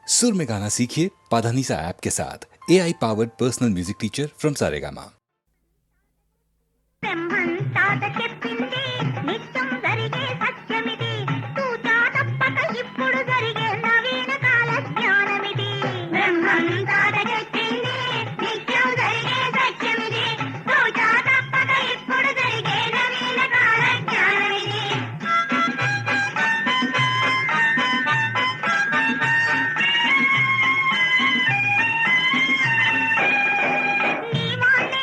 सुर में गाना सीखिए पाधानीसा ऐप के साथ AI powered personal music teacher from Saregama. బ్రహ్మంతా చెప్పింది నిత్యం జరిగే సత్యమిది తూచా తప్పక ఇప్పుడు జరిగే నవీన కాల జ్ఞానమిది బ్రహ్మంతా చెప్పింది నిత్యం జరిగే సత్యమిది తూచా తప్పక ఇప్పుడు జరిగే నవీన కాల జ్ఞానమిది నీ వాణ్ణే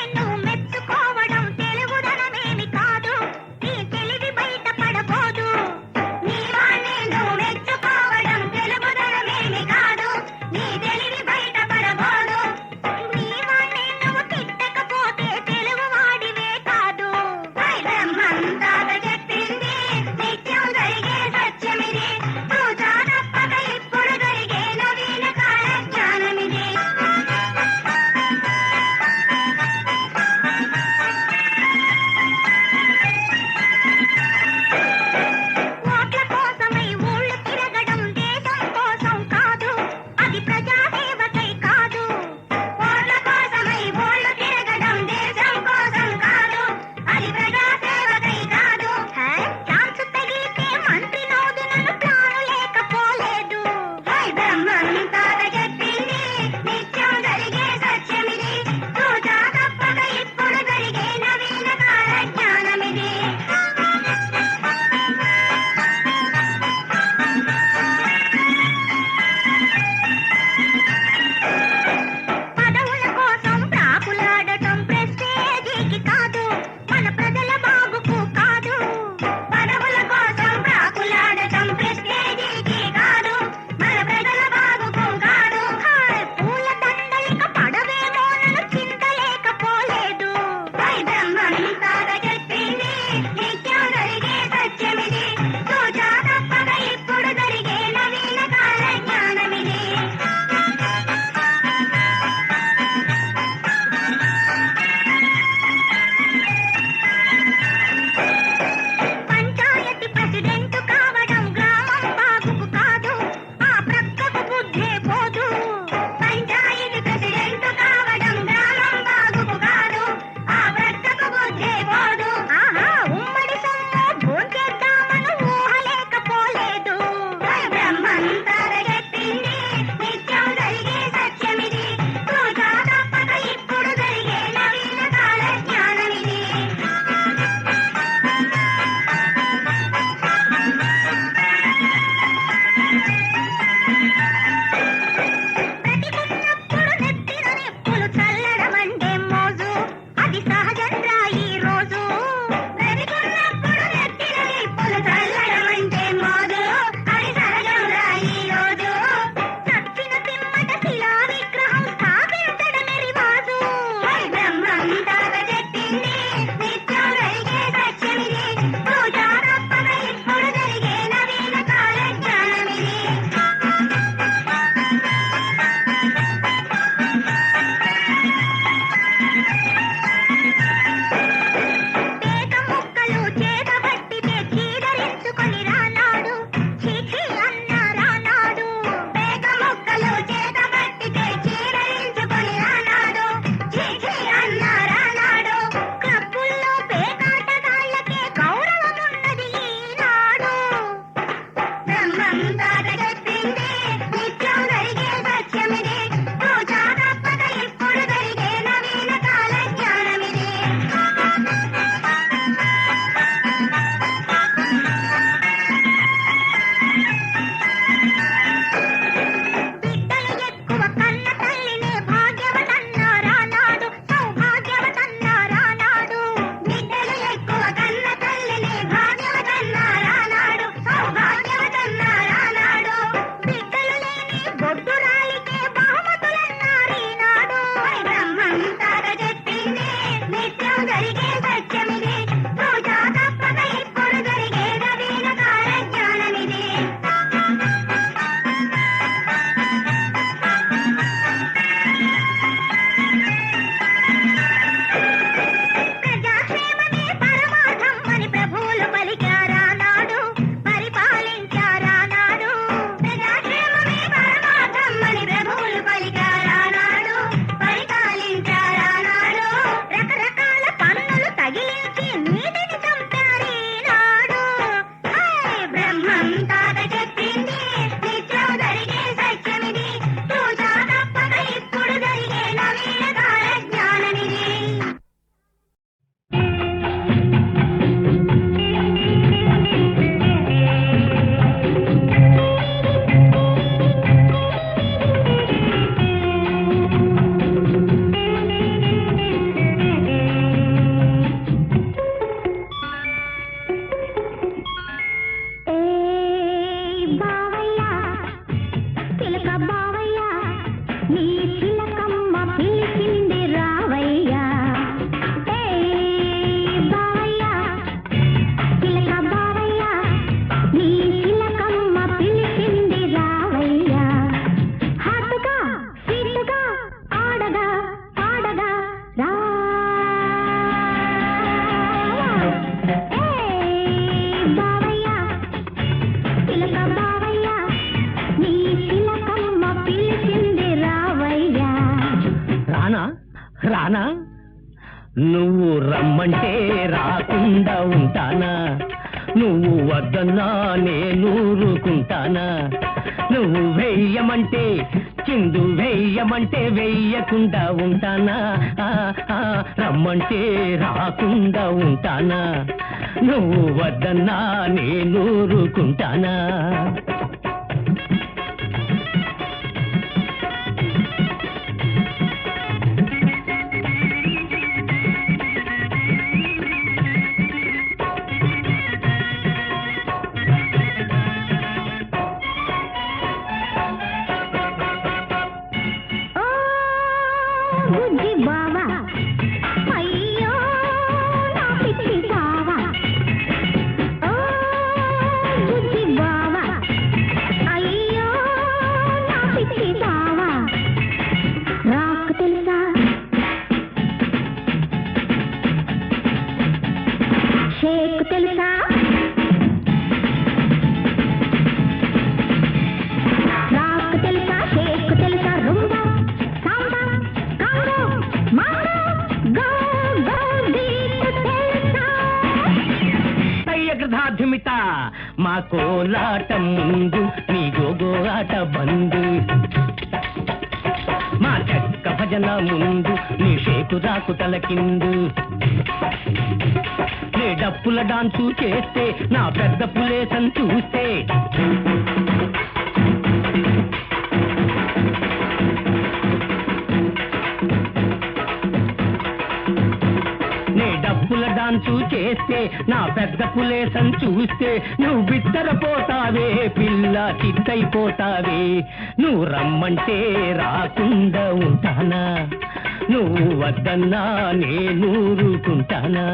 రానా? నువ్వు రమ్మంటే రాకుండా ఉంటానా? నువ్వు వద్దన్నా నేను ఊరుకుంటానా? నువ్వు వెయ్యమంటే చిందు వెయ్యమంటే వెయ్యకుండా ఉంటానా? రమ్మంటే రాకుండా ఉంటానా? నువ్వు వద్దన్నా నేను ఊరుకుంటానా? బుజ్జి బావా అయ్యో నా పిచ్చి బావా ఓ బుజ్జి బావా అయ్యో నా పిచ్చి బావా నాకు తెలుసా షేక్ తెలుసా నాకు తెలుసా షేక్ తెలుసా rumba Samba Congo mango go go Deepu తెలుసా అయ్యగ్రధాధిమిత మా కోలాట ముందు నీ గోగోలాట బందు మా చెక్క భజన ముందు నీ షేకు రాకు తలకిందు నీ డప్పుల డాన్సు చేస్తే నా పెద్ద పులేసం చూస్తే నీ డప్పుల డాన్సు చేస్తే నా పెద్ద పులేసం చూస్తే నువ్వు బిత్తరపోతావే పిల్ల చిత్తైపోతావే నువ్వు రమ్మంటే రాకుండా ఉంటానా నువ్వు వద్దన్నా నేను ఊరుకుంటానా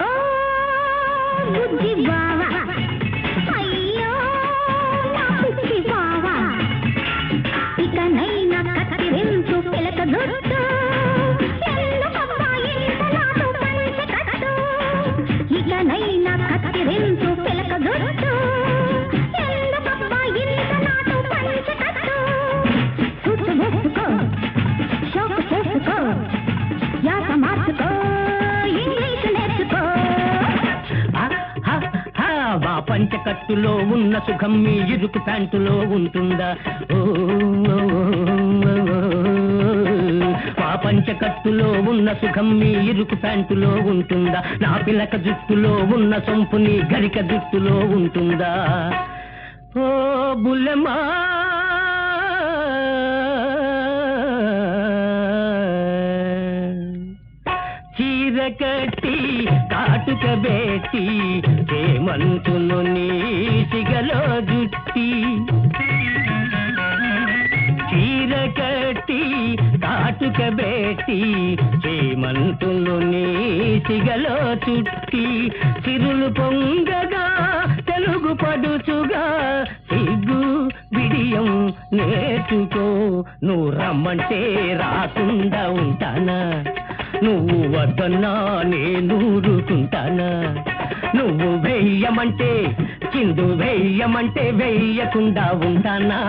ఓ బుజ్జి బావా అయ్యో నా పిచ్చి బావా ఇకనైనా కత్తిరించు పిలక జుట్టు ఎందుకమ్మా ఇంత నాటు పంచె కట్టు ఇకనైనా కత్తిరించు పిలక జుట్టు ఎందుకమ్మా ఇంత నాటు పంచె కట్టు సుట్టు వేసుకో షోకు చేసుకో యాస మార్చుకో ఇంగ్లీష్ నేర్చుకో మా పంచకట్టులో ఉన్న సుఖం మీ ఇరుకు ప్యాంటులో ఉంటుందా ఓ మా పంచకట్టులో ఉన్న సుఖం మీ ఇరుకు ప్యాంటులో ఉంటుందా నా పిలక జుట్టులో ఉన్న సొంపు నీ గరిక జుట్టులో ఉంటుందా ఓ బుల్లెమ్మా చీర కట్టి కాటుక బేటి హేమంతును నీ సిగలో జుట్టి చీర కట్టి కాటుక బేటి హేమంతును నీ సిగలో చుట్టి సిరులు పొంగగా తెలుగు పడుచుగా సిగ్గు బిడియం నేర్చుకో నువ్వు రమ్మంటే రాకుండా ఉంటానా నువ్వు వద్దన్నా నేను ఊరుకుంటానా నువ్వు వెయ్యమంటే చిందు వెయ్యమంటే వెయ్యకుండా ఉంటానా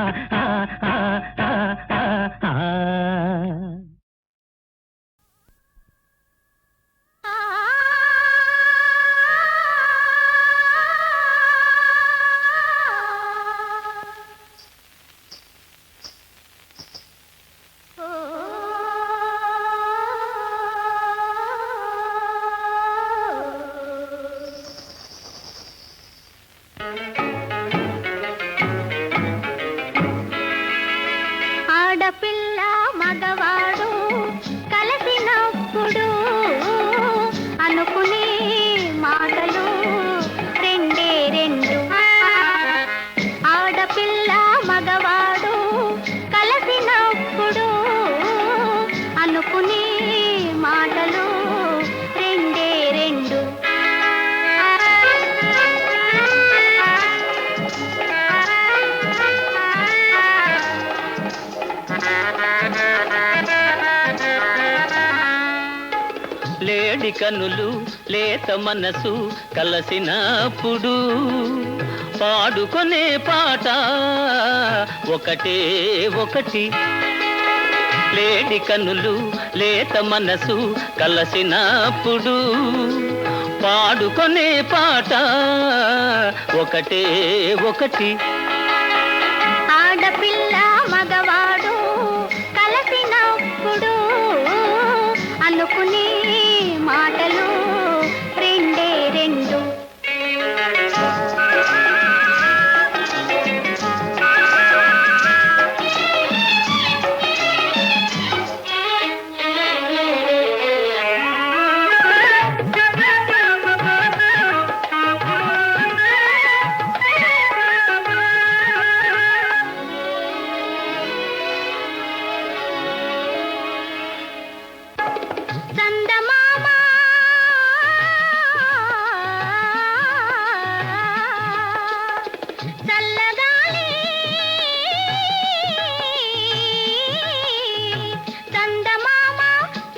ఆడపిల్ల లేడి కనులు లేత మనసు కలసినప్పుడు పాడుకొనే పాట ఒకటే ఒకటి. లేడి కనులు లేత మనసు కలసినప్పుడు పాడుకొనే పాట ఒకటే ఒకటి. ఆడపిల్ల మగవాడు కలిసినప్పుడు అనుకునే మాటలు రెండే రెండు. చందమామ చల్లగాలి చందమామ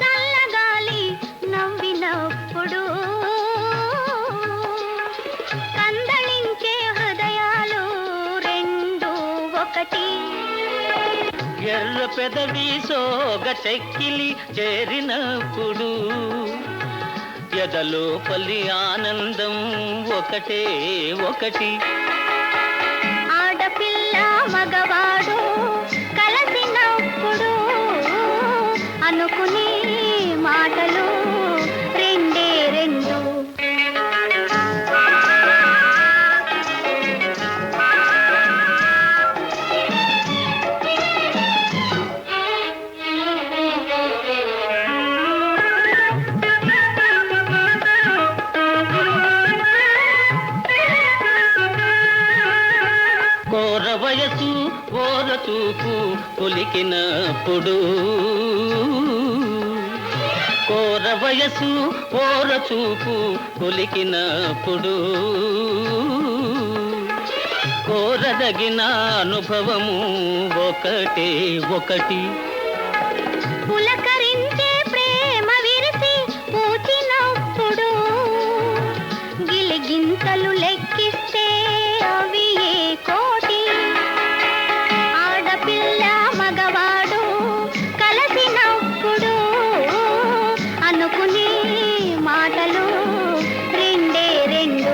చల్లగాలి నవ్వినప్పుడు కందళించే హృదయాలు రెండు ఒకటి. ఎర్ర పెదవి సోగ చెక్కిలి చేరినప్పుడు ఎదలోపలి ఆనందం ఒకటే ఒకటి. ఆడపిల్ల మగవాడు కలిసినప్పుడు అనుకునే మాటలు రెండే రెండు. కోర వయసు ఓర చూపు కొలికినప్పుడు కోర వయసు ఓర చూపు కొలికినప్పుడు కోరదగిన అనుభవము ఒకటే ఒకటి. పులకరించే ప్రేమ విరిసి పూచినప్పుడు గిలిగింతలు లెక్కిస్తే అవి ఏ కోటి. ఆడపిల్ల మగవాడు కలిసినప్పుడు అనుకునే మాటలు రెండే రెండు.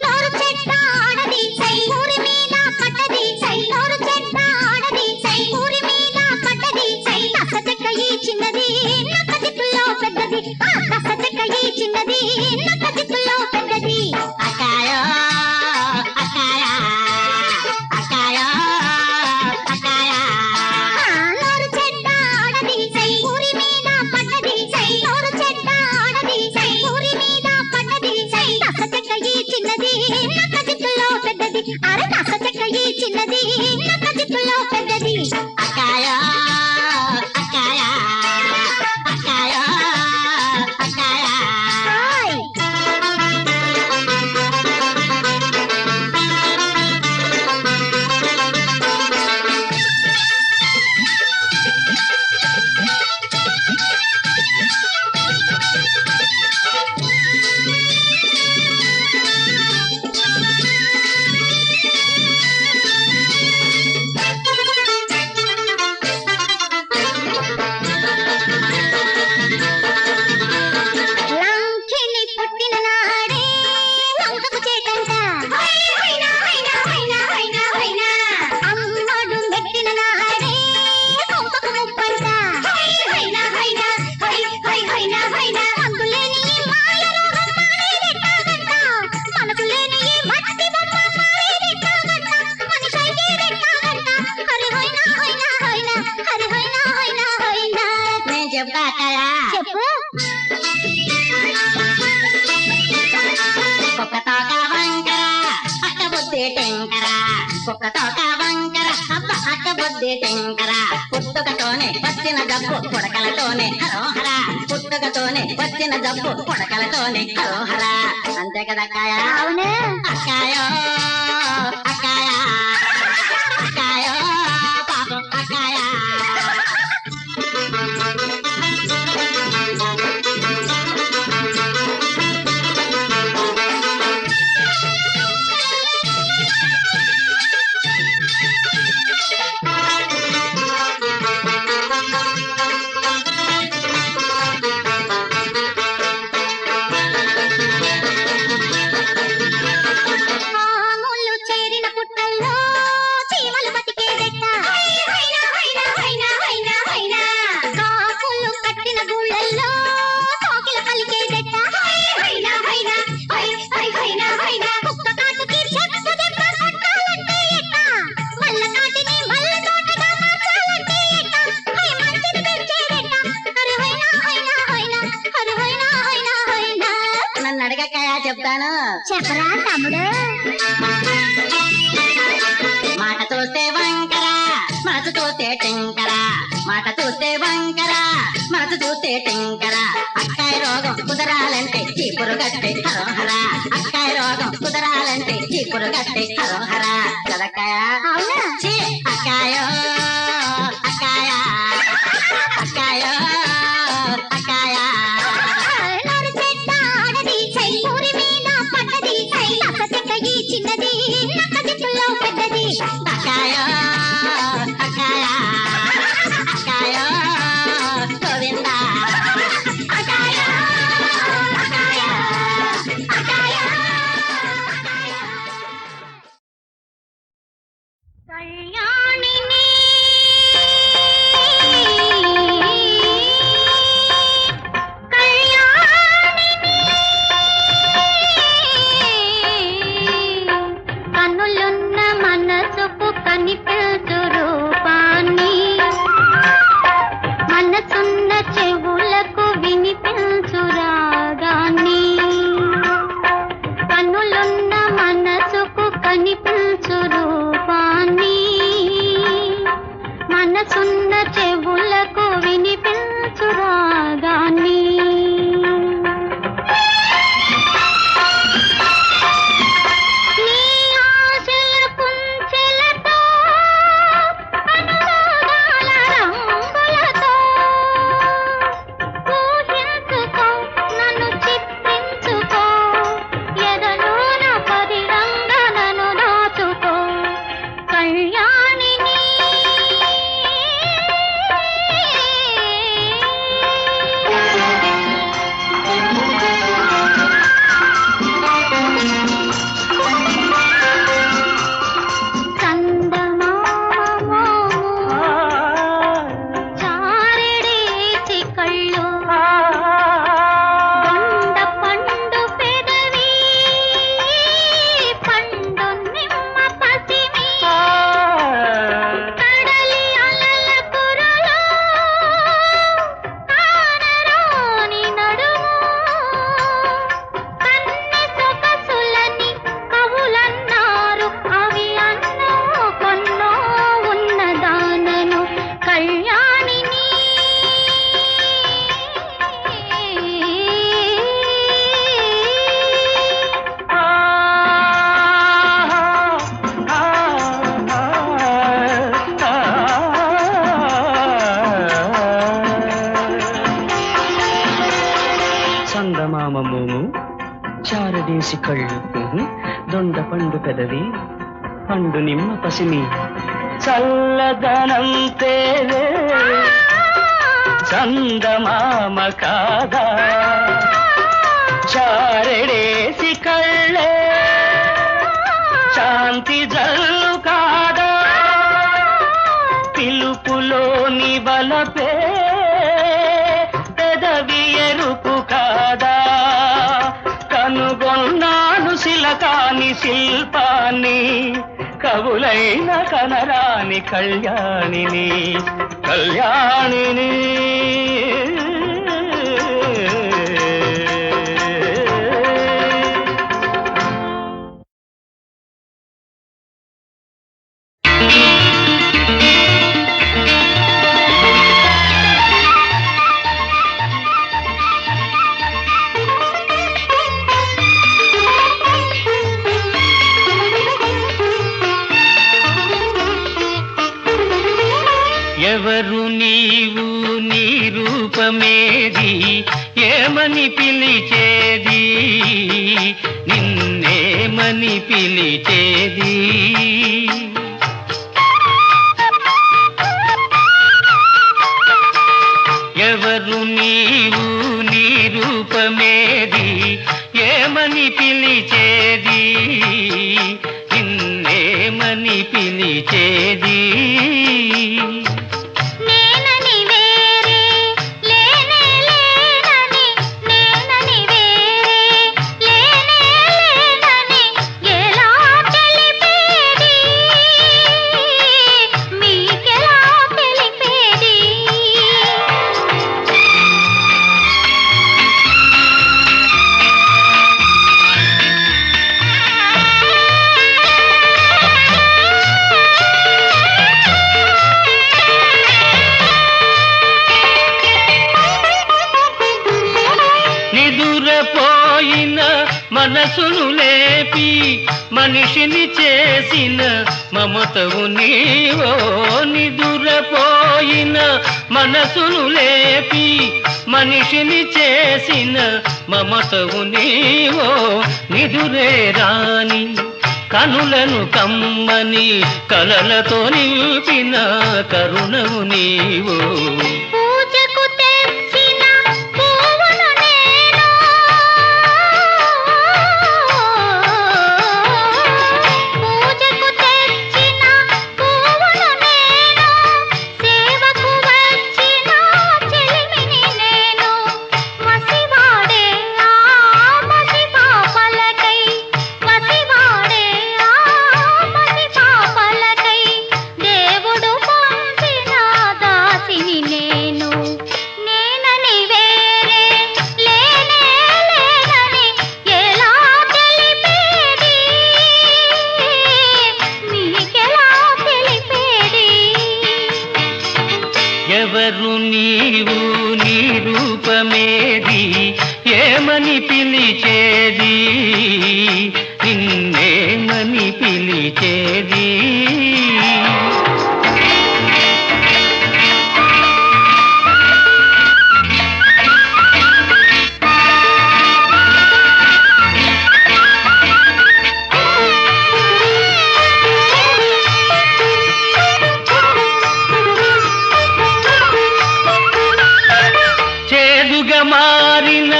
నోరు చెట్ట ఆడది సై ఊరి మీద పట్టది సై. నోరు చెట్ట ఆడది సై ఊరి మీద పట్టది సై. కస చెక్క ఈ చిన్నది నక్క చిక్కుల్లో పెద్దది. ఆ కస చెక్క ఈ చిన్నది నక్క చిక్కుల్లో పెద్దది. అకాయో అకాయా అకాయో అకాయా. నోరు చెట్ట ఆడది సై ఊరి మీద పట్టది సై. నోరు చెట్ట ఆడది సై ఊరి మీద పట్టది సై. కస చెక్క ఈ చిన్నది నక్క చిక్కుల్లో పెద్దది. అరే కస చెక్క ఈ చిన్నది నక్క చిక్కుల్లో పెద్దది. అకాయో అకాయా అకాయో అకాయా. లంకిని పుట్టిన నాడే లంకకు చేటంట. అమ్మడు మెట్టిన నాడే కొంపకు ముప్పంట. అందులేని ఈ మాయ రోగం మారేదెట్టాగంట. మనకు లేని ఈ మట్టి బొమ్మ మారేదెట్టాగంట. మనిషైతే రెట్టాగంట. హరి హోయినా హోయినా హోయినా హరి హోయినా హోయినా హోయినా. నేను చెప్తా చెప్పు. కుక్క తోక వంకర అక్క బుద్ధి టెంకర. కుక్క తోక వంకర అబ్బ అక్క బుద్ధి టెంకర. పుట్టుకతోనే వచ్చిన జబ్బు పుడకలతోనే హరోహర. పుట్టుకతోనే వచ్చిన జబ్బు పుడకలతోనే హరోహర. అంతే కదా అక్కాయ? అవునే అక్కాయో అక్కాయ చెప్తాను. చెప్పరా తమ్ముడు. మాట చూస్తే వంకర మనసు చూస్తే టెంకర, మాట చూస్తే వంకర మనసు చూస్తే టెంకర. అక్కాయ రోగం కుదరాలంటే చీపురు గట్టే హరోహర, అక్కాయ రోగం కుదరాలంటే చీపురు గట్టే హరోహర. చదక్కాయ అవునా? ఛీ, అక్కాయో అక్కాయ అక్కాయ అక్కాయ. నరు చెట్ట ఆడది సై ఊరి మీద పడ్డది సై నక్క చెక్క ఈ చిన్నది నక్క చెట్టులో పెద్దది. అక్కాయో అక్కాయ అక్కాయో గోవింద. అకాయ అకాయ అకాయ. కళ్యాణిని కన్నులున్న మనసుకు కనిపించు రూపాన్ని, మనసున్న చెవులకు వినిపించు రాగాన్ని. కన్నులున్న మనసుకు కనిపించు రూపాన్ని, మనసున్న చెవులకు వినిపించు రాగాన్ని. నీ ఆశల కుంచెలతో అనురాగాల రంగులతో ఊహించుకో, నన్ను చిత్రించుకో, ఎదలోన పరిరంగా నన్ను దాచుకో. కళ్యాణిని చందమామ చారెడేసి కళ్ళు, దొండ పండు పెదవి, పండు నిమ్మ పసిమి, కడలి అలల కురలో కానరాని నడుము, కన్నె సొగసులని కవులన్నారు, అవి అన్నో కొన్నో ఉన్నదానను. కళ్యాణిని చందమామ మోము చారదేసి కళ్ళు, దొండ పండు పెదవి, పండు నిమ్మ పసిమి, చల్లదనం తేలే చందమామ కాదా, చారెడేసి కళ్ళే శాంతి జల్లు కాదా, పిలుపులోని బలపే పెదవి ఎరుపు కాదా. కనుగొన్నాను శిలకాని శిల్పాన్ని, కవులైన కనరాని కళ్యాణిని. కళ్యాణిని ఎవరు నీవు, నీ రూపమేది, ఏమని పిలిచేది, నిన్నేమని పిలిచేది. ఎవరు నీవు, నీ రూపమేది, ఏమని పిలిచేది, నిన్నేమని పిలిచేది. నేనని వేరే లేనే లేనని, నేనని వేరే లేనే లేనని ఎలా తెలిపేది, మీకెలా తెలిపేది. మనసును లేపి మనిషిని చేసిన మమతవు నీవో నిదురపోయిన మనసును లేపి మనిషిని చేసిన మమతవు నీవో నిదురే రాని కనులను కమ్మని కలలతో నింపిన కరుణవు నీవో పూజకు తెచ్చిన పువ్వును నేను పూజకు తెచ్చిన పువ్వును నేను సేవకు వచ్చిన చెలిమిని నేను మసివాడే ఆ మసి పాపలకై మసివాడే ఆ మసి పాపలకై దేవుడు పంపిన దాసిని నేను నేనని వేరే లేనే లేనని ఎలా తెలిపేది మీకెలా తెలిపేది ఎవరు నీవు నీ రూపమేది ఏమని పిలిచేది నిన్నేమని పిలిచేది చేదుగా మారిన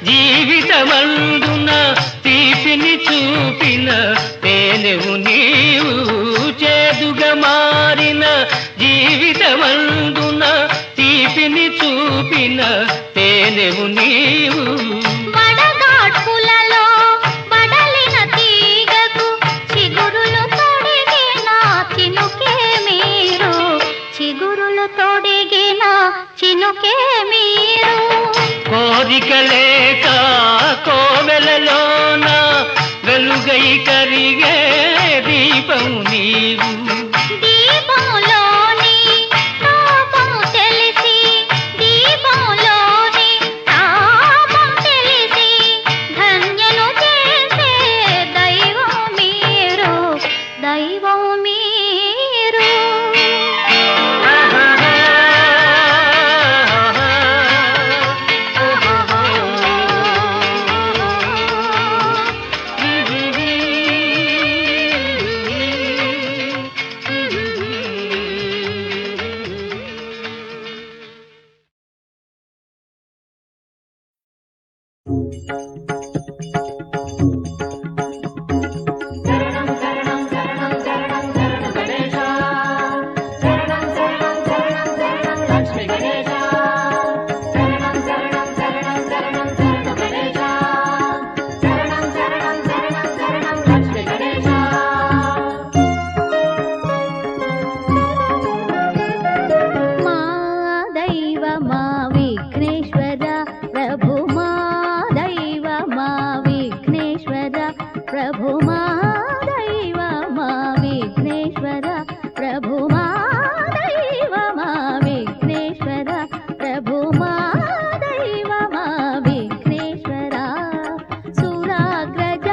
జీవితమందున తీపిని చూపిన తేనెవు నీవు చేదుగా మారిన జీవితమందున తీపిని చూపిన తేనెవు నీవు వడగాడ్పులలో బడలిన తీగకు చిగురులు తొడిగిన చినుకే మీరు చిగురులు తొడిగిన చినుకే మీరు కోరిక లేక కోవెలలోన వెలుగై కరిగే దీపం నీవు దీపములోని తాపము తెలిసి దీపములోని తాపం తెలిసి ధన్యను చేసే దైవం మీరు దైవం మీరు మా దైవమా విఘ్నేశ్వర ప్రభు మా దైవమా విఘ్నేశ్వర ప్రభు మా దైవమా విఘ్నేశ్వర ప్రభు మా దైవమా విఘ్నేశ్వర ప్రభు మా దైవమా విఘ్నేశ్వర సురాగ్రజ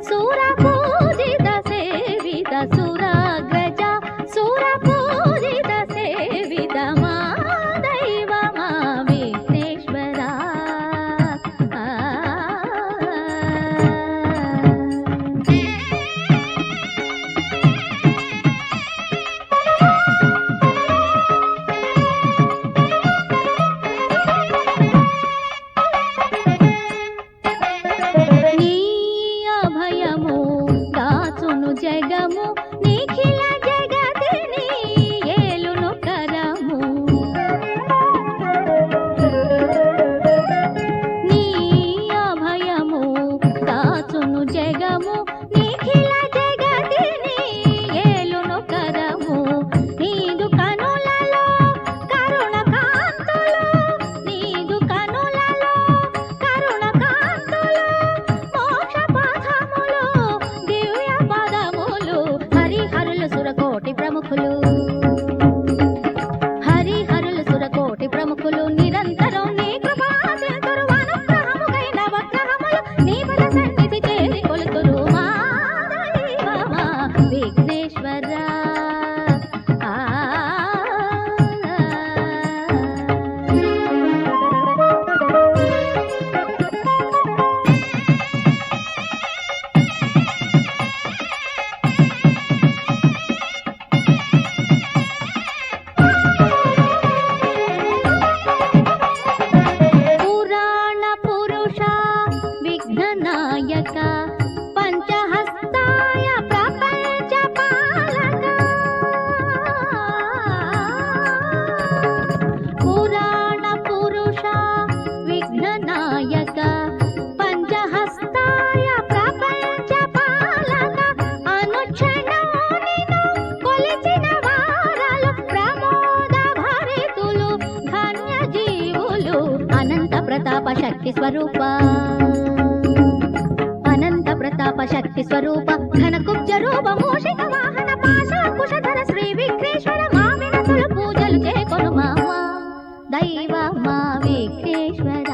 సురపూజిత సేవిత సురాగ్రజ సురపూజిత సేవిత మా దైవమా విఘ్నేశ్వర నీ అభయము దాచును జగము నిఖిల జగతిని ఏలును కరము నీ అభయము దాచును జగము నిఖిల జగతిని ఏలును కరము నీదు కనులలో కరుణ కాంతులు నీదు కనులలో కరుణ కాంతులు మోక్ష పథములు దివ్య పదములు స్వరూప అనంత ప్రతాప శక్తి స్వరూప ఘన కుబ్జ రూప మూషిక వాహన పాశాంకుశధర శ్రీ విఘ్నేశ్వర మా వినతులు పూజలు చేకొను మామ దైవ మా విఘ్నేశ్వర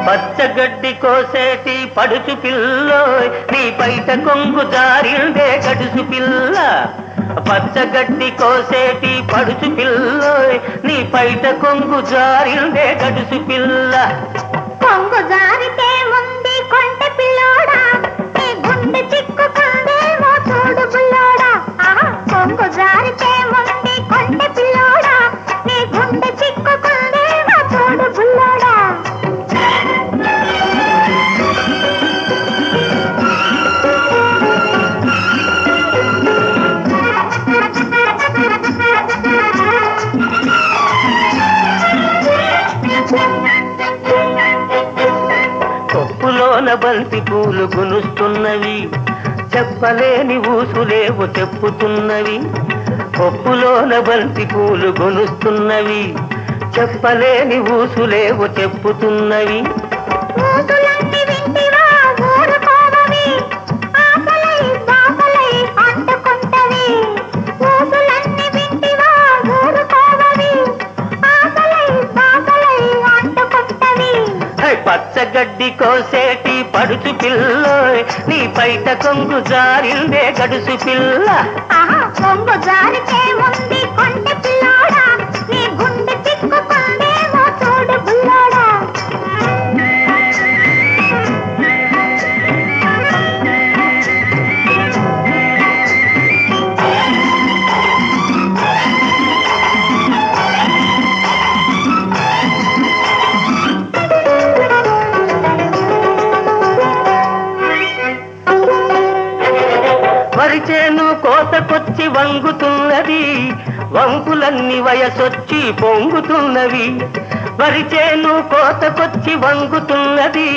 పచ్చగడ్డి కోసేటి పడుచు పిల్లోయ్ నీ బయట కొంగు జారిందే గడుసు పిల్ల. పచ్చగడ్డి కోసేటి పడుచు పిల్లోయ్ నీ బయట కొంగు జారిందే గడుసు పిల్ల. కొంగు జారితే ముందు కొంటె పిల్లోడా నీ గుండె చిక్కుకుందేమో చూడు బుల్లోడా. కొంగు జారితే ముందు కొంటె పిల్లోడా నీ గుండె చిక్కుకుందేమో చూడు బుల్లోడా. కొప్పులోన బంతి పూలు గునుస్తున్నవి, చెప్పలేని ఊసులేవు చెప్పుతున్నవి. కొప్పులోన బంతి పూలు గునుస్తున్నవి, చెప్పలేని ఊసులేవు చెప్పుతున్నవి. ఊసులన్నీ వింటివా ఊరుకోవవి, ఆశలై బాసలై అంటుకుంటవి. ఊసులన్నీ వింటివా ఊరుకోవవి, ఆశలై బాసలై అంటుకుంటవి. పచ్చగడ్డి కోసేటి పడుచు పిల్లోయ్ నీ బయట కొంగు జారిందే గడుసు పిల్ల. కొంగు జారితే ముందు కొంటె పిల్లోడా నీ గుండె చిక్కుకుందేమో చూడు బుల్లోడా. వరిచేను కోతకొచ్చి వంగుతున్నది, వంపులన్నీ వయసొచ్చి పొంగుతున్నవి. వరిచేను కోతకొచ్చి వంగుతున్నది,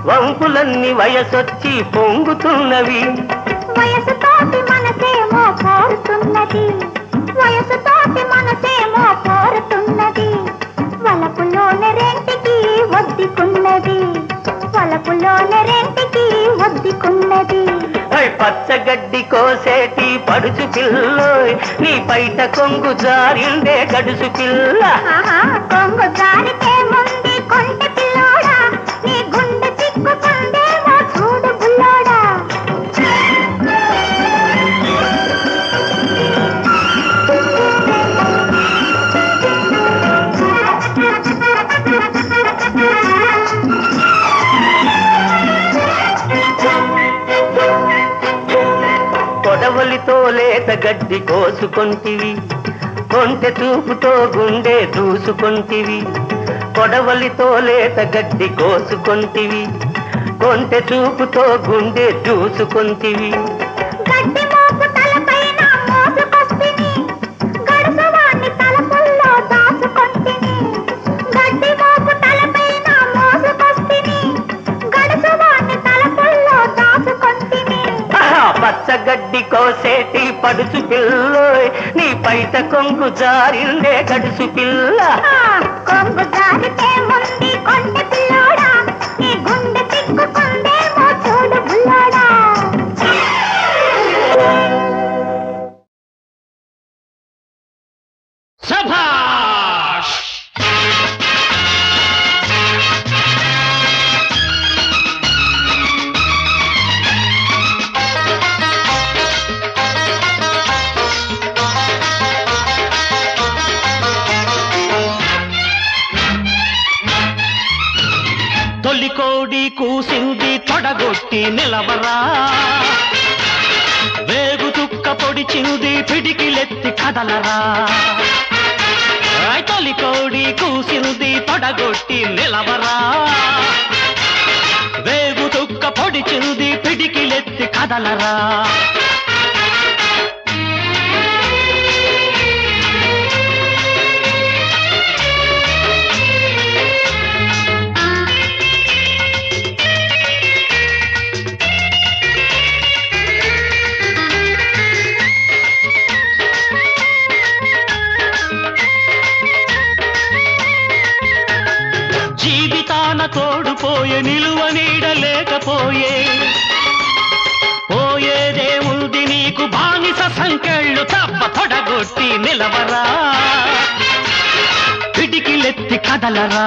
వంపులన్నీ వయసొచ్చి పొంగుతున్నవి. వయసుతోటి మనసేమో కోరుతున్నది, వయసుతోటి మనసేమో కోరుతున్నది. వలపులోని రెంటికి ఒద్దుకున్నది, వలపులోని రెంటికి ఒద్దుకున్నది. పచ్చగడ్డి కోసేటి పడుచు పిల్లోయ్ నీ బయట కొంగు జారిందే గడుసు పిల్ల. కొంగు జారితే ముందు కొంటె పిల్లోడా నీ గుండె చిక్కుకుందేమో చూడు బుల్లోడా. కొడవలితో లేత గడ్డి కోసుకొంటివి, కొంటె చూపుతో గుండె దూసుకొంటివి. కొడవలితో లేత గడ్డి కోసుకొంటివి, కొంటె చూపుతో గుండె దూసుకొంటివి. గడ్డి మోపు తలపైన మోసుకొస్తిని, గడుసువాణ్ణి తలపుల్లో దాచుకొంటిని. గడ్డి మోపు తలపైన మోసుకొస్తిని, గడుసువాణ్ణి తలపుల్లో దాచుకొంటిని. పచ్చగడ్డి కోసేటి పడుచు పిల్లోయ్ నీ బయట కొంగు జారిందే గడుసు పిల్ల. కొంగు జారితే ముందు కొంటె పిల్లోడా నీ గుండె చిక్కుకుందేమో చూడు బుల్లోడా. సభాష్! తొలికోడి కూసింది తొడగొట్టి నిలవరా, వేగు చుక్క పొడిచింది పిడికిలెత్తి కదలరా. తొలికోడి కూసింది తొడగొట్టి నిలవరా, వేగు చుక్క పొడిచింది పిడికిలెత్తి కదలరా. జీవితాన తోడుపోయే నిలువ నీడలేకపోయే, పోయేదేముంది నీకు బానిస సంకెళ్ళు తప్ప తొడగొట్టి నిలవరా పిడికిలెత్తి కదలరా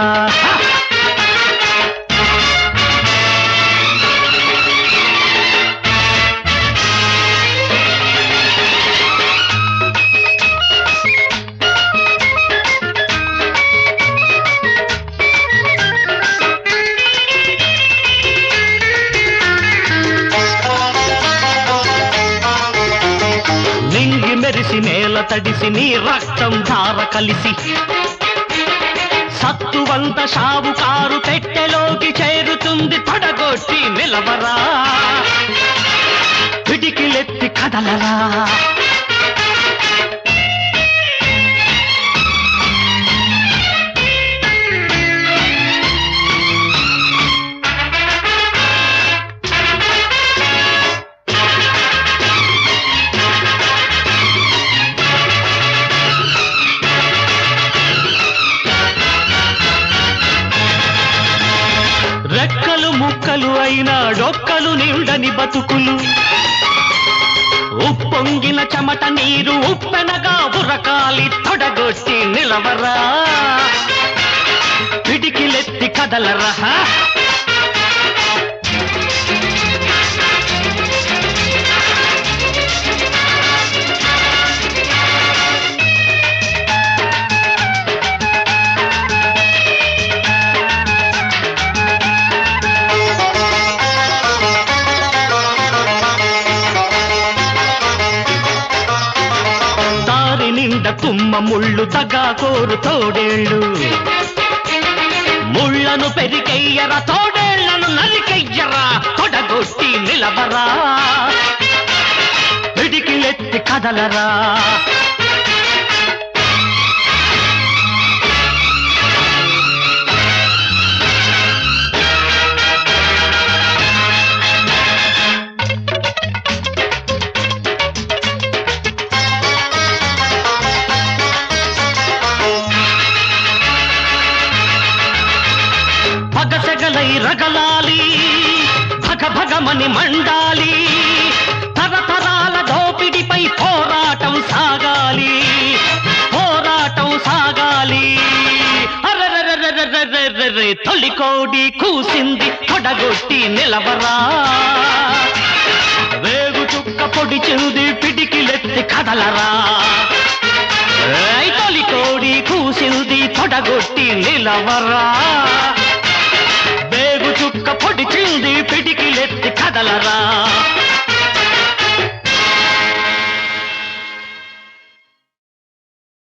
మెరిసి నేల తడిసి నీ రక్తం ధార కలిసి సత్తువంత షావుకారు పెట్టెలోకి చేరుతుంది తొడగొట్టి నిలవరా పిడికిలెత్తి కదలరా రెక్కలు ముక్కలు అయినా డొక్కలు నిండని బతుకులు ఉప్పొంగిన చెమట నీరు ఉప్పెనగా ఉరకాలి తొడగొట్టి నిలవరా పిడికిలెత్తి కదలరా తుమ్మ ముళ్ళు తగా కోరు తోడేళ్ళు ముళ్ళను పెరికెయ్యరా తోడేళ్లను నరికెయ్యరా తొడగొట్టి నిలవరా పిడికిలెత్తి కదలరా పగసగలై రగలాలి భగ భగమని మండాలి తరతరాల దోపిడిపై పోరాటం సాగాలి పోరాటం సాగాలి అరెరెరెరెరెరెరెరె తొలికోడి కూసింది తొడగొట్టి నిలవరా వేగు చుక్క పొడిచింది పిడికిలెత్తి కదలరా తొలికోడి కూసింది తొడగొట్టి నిలవరా వేగు చుక్క పొడిచింది పిడికిలెత్తి కదలరా